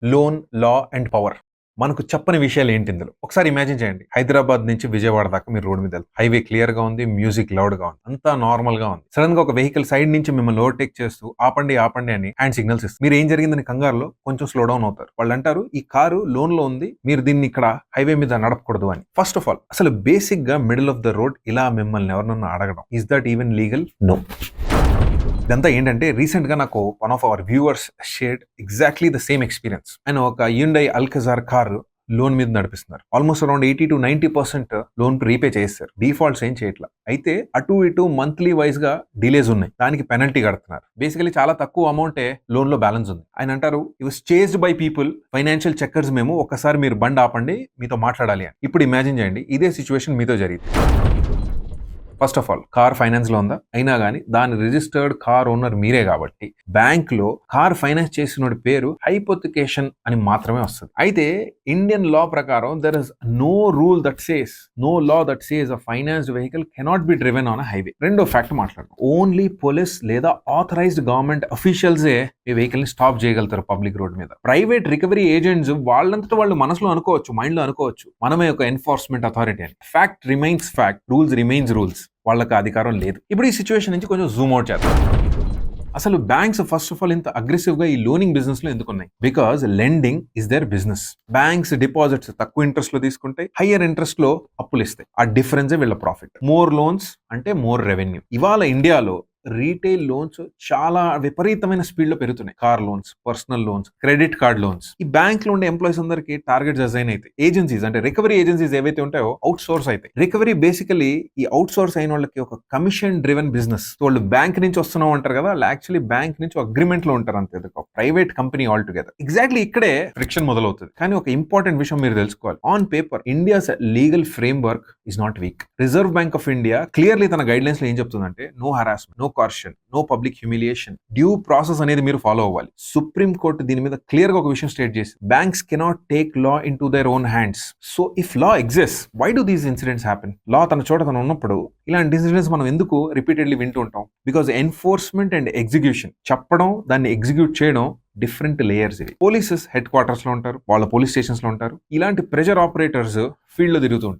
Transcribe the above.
Loan, law and power. మనకు చెప్పని విషయాలు ఏంటి ఇందులో? ఒకసారి ఇమాజిన్ చేయండి. హైదరాబాద్ నుంచి విజయవాడ దాకా మీరు రోడ్ మీద వెళ్తారు. హైవే క్లియర్ గా ఉంది, మ్యూజిక్ లౌడ్ గా ఉంది, అంతా నార్మల్ గా ఉంది. సడన్ గా ఒక వెహికల్ సైడ్ నుంచి మిమ్మల్ని ఓవర్టేక్ చేస్తూ ఆపండి ఆపండి అని హ్యాండ్ సిగ్నల్స్ ఇస్తారు. మీరు ఏం జరిగిందని కంగారులో కొంచెం స్లో డౌన్ అవుతారు. వాళ్ళు అంటారు ఈ కారు లోన్ లో ఉంది, మీరు దీన్ని ఇక్కడ హైవే మీద నడపకూడదు అని. ఫస్ట్ ఆఫ్ ఆల్ అసలు బేసిక్ గా మిడిల్ ఆఫ్ ద రోడ్ ఇలా మిమ్మల్ని ఎవరినన్నా అడగడం, is that even legal? No. ఇదంతా ఏంటంటే రీసెంట్ గా నాకు one of our viewers shared exactly the same experience. ఆయన ఒక హ్యుండై అల్కజార్ కార్ లోన్ మీద నడిపిస్తున్నారు. ఆల్మోస్ట్ అరౌండ్ 80-90% లోన్ రీపే చేస్తారు. డిఫాల్ట్స్ ఏం చేయట్లా. అయితే అటు ఇటు మంత్లీ వైజ్ గా డిలేస్ ఉన్నాయి. దానికి పెనల్టీ కడుతున్నారు. బేసికలీ చాలా తక్కువ అమౌంటే లోన్ లో బ్యాలెన్స్ ఉంది. ఆయన అంటారు it was chased by people, financial checkers మేము, ఒక్కసారి మీరు బండి ఆపండి మీతో మాట్లాడాలి అని. ఇప్పుడు ఇమాజిన్ చేయండి ఇదే సిచ్యువేషన్ మీతో జరిగింది. First of all car finance లో ఉందా? అయినా కానీ దాని రిజిస్టర్డ్ కార్ ఓనర్ మీరే కాబట్టి బ్యాంక్ లో కార్ ఫైనాన్స్ చేసిన పేరు హైపోథికేషన్ అని మాత్రమే వస్తుంది. అయితే ఇండియన్ లా ప్రకారం there is no rule that says, no law that says a financed vehicle cannot be driven on a highway. రెండో ఫ్యాక్ట్ మాట్లాడదాం. ఓన్లీ పోలీస్ లేదా ఆథరైజ్డ్ గవర్నమెంట్ అఫీషియల్సే ఈ వెహికల్ ని స్టాప్ చేయగలుగుతారు పబ్లిక్ రోడ్ మీద. ప్రైవేట్ రికవరీ ఏజెంట్స్ వాళ్ళంతటా వాళ్ళు మనసులో అనుకోవచ్చు, మైండ్ లో అనుకోవచ్చు మనమే ఒక ఎన్ఫోర్స్మెంట్ అథారిటీ అని. Fact remains fact, rules remains rules. వాళ్ళకి అధికారం లేదు. ఇప్పుడు ఈ సిచ్యువేషన్ నుంచి కొంచెం జూమ్ అవుట్ చేద్దాం. అసలు బ్యాంక్స్ ఫస్ట్ ఆఫ్ ఆల్ ఇంత అగ్రెసివ్ గా ఈ లోనింగ్ బిజినెస్ లో ఎందుకు ఉన్నాయి? Because lending is their business. Banks deposits తక్కువ ఇంట్రెస్ట్ లో తీసుకుంటాయి, హయ్యర్ ఇంట్రెస్ట్ లో అప్పులు ఇస్తాయి. ఆ డిఫరెన్సే వీళ్ళ ప్రాఫిట్. మోర్ లోన్స్ అంటే మోర్ రెవెన్యూ. ఇవాళ ఇండియాలో రీటైల్ లోన్స్ చాలా విపరీతమైన స్పీడ్ లో పెరుగుతున్నాయి. Car loans, personal loans, credit card loans. ఈ బ్యాంక్ లో ఉండే ఎంప్లాయీస్ అందరికి టార్గెట్స్ అసైన్ అయితే ఏజెన్సీస్ అంటే రికవరీ ఏజెన్సీస్ ఏవైతే ఉంటాయో అవుట్ సోర్స్ అయితే. రికవరీ బేసికలీ ఈ అవుట్ సోర్స్ అయిన వాళ్ళకి ఒక కమిషన్ డ్రివెన్ బిజినెస్. వాళ్ళు బ్యాంక్ నుంచి వస్తున్నాం అంటారు కదా, వాళ్ళు యాక్చువల్లీ బ్యాంక్ నుంచి అగ్రిమెంట్ లో ఉంటారు అంతే, ఒక private company all together. Exactly ఇక్కడే ఫ్రిక్షన్ మొదలవుతుంది. కానీ ఒక ఇంపార్టెంట్ విషయం మీరు తెలుసుకోవాలి. On paper India's legal framework is not weak. Reserve Bank of India clearly తన గైడ్ లైన్స్ లో ఏం చెప్తుందంటే no harassment, no coercion, no public humiliation, due process అనేది మీరు ఫాలో అవ్వాలి. సుప్రీం కోర్టు దీని మీద క్లియర్ గా ఒక విషయం స్టేట్ చేసి banks cannot take law into their own hands. So if law exist, why do these incidents happen? Law తన చోట తను ఉన్నప్పుడు ఇలాంటి ఇన్సిడెంట్స్ మనం ఎందుకు రిపీటెడ్లీ వింటూ ఉంటాం? బికాస్ ఎన్ఫోర్స్మెంట్ అండ్ ఎగ్జిక్యూషన్, చెప్పడం దాన్ని ఎగ్జిక్యూట్ చేయడం డిఫరెంట్ లేయర్స్. ఇవి పోలీసెస్ హెడ్ క్వార్టర్స్ లో ఉంటారు, వాళ్ళ పోలీస్ స్టేషన్స్ లో ఉంటారు. ఇలాంటి ప్రెజర్ ఆపరేటర్స్ ఫీల్డ్ లో తిరుగుతూ ఉంటారు.